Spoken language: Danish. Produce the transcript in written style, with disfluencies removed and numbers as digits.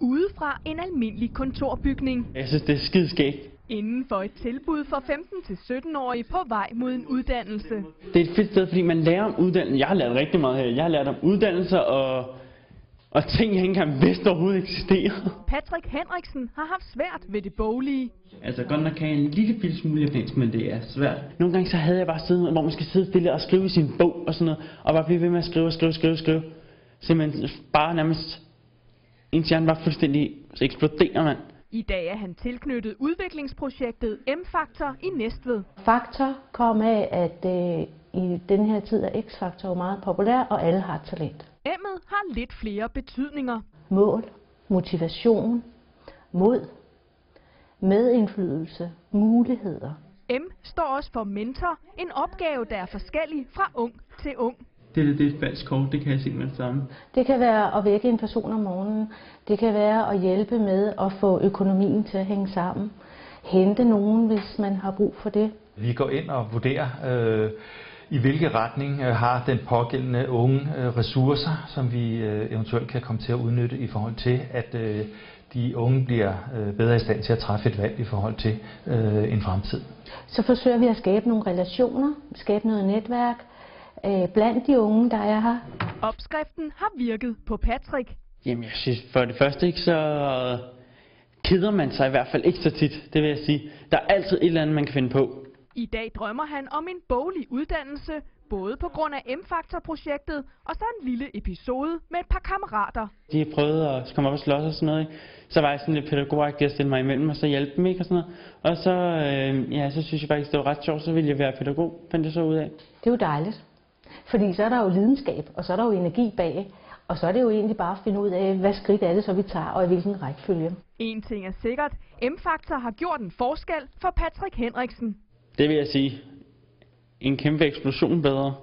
Udefra en almindelig kontorbygning. Jeg synes, det er skideskægt. Inden for et tilbud for 15-17-årige på vej mod en uddannelse. Det er et fedt sted, fordi man lærer om uddannelse. Jeg har lært rigtig meget her. Jeg har lært om uddannelser og ting, jeg ikke engang vidste overhovedet eksisterer. Patrick Henriksen har haft svært ved det boglige. Altså godt nok kan jeg en lille bitte smule japansk, men det er svært. Nogle gange så havde jeg bare siddet, hvor man skal sidde stille og skrive i sin bog og sådan noget, og bare blive ved med at skrive. Simpelthen bare nærmest, ens hjerne var fuldstændig eksploderer, mand. I dag er han tilknyttet udviklingsprojektet M-Factor i Næstved. Faktor kom af, at i den her tid er X-Factor meget populær, og alle har talent. M'et har lidt flere betydninger. Mål, motivation, mod, medindflydelse, muligheder. M står også for mentor, en opgave, der er forskellig fra ung til ung. Det er et falsk kort, det kan jeg se med det samme. Det kan være at vække en person om morgenen. Det kan være at hjælpe med at få økonomien til at hænge sammen. Hente nogen, hvis man har brug for det. Vi går ind og vurderer, i hvilken retning har den pågældende unge ressourcer, som vi eventuelt kan komme til at udnytte i forhold til, at de unge bliver bedre i stand til at træffe et valg i forhold til en fremtid. Så forsøger vi at skabe nogle relationer, skabe noget netværk blandt de unge, der er her. Opskriften har virket på Patrick. Jamen jeg synes for det første ikke så keder man sig i hvert fald ikke så tit, det vil jeg sige. Der er altid et eller andet, man kan finde på. I dag drømmer han om en boglig uddannelse, både på grund af M-Factor-projektet og så en lille episode med et par kammerater. De har prøvet at komme op og slås og sådan noget, ikke? Så var jeg sådan lidt pædagogagtig at stille mig imellem og så hjælpe dem, ikke? Og sådan noget. Og så, så synes jeg faktisk, det var ret sjovt, så ville jeg være pædagog, fandt jeg så ud af. Det er jo dejligt, fordi så er der jo lidenskab, og så er der jo energi bag. Og så er det jo egentlig bare at finde ud af, hvad skridt er det så vi tager, og i hvilken rækkefølge. En ting er sikkert, M-Factor har gjort en forskel for Patrick Henriksen. Det vil jeg sige. En kæmpe eksplosion bedre.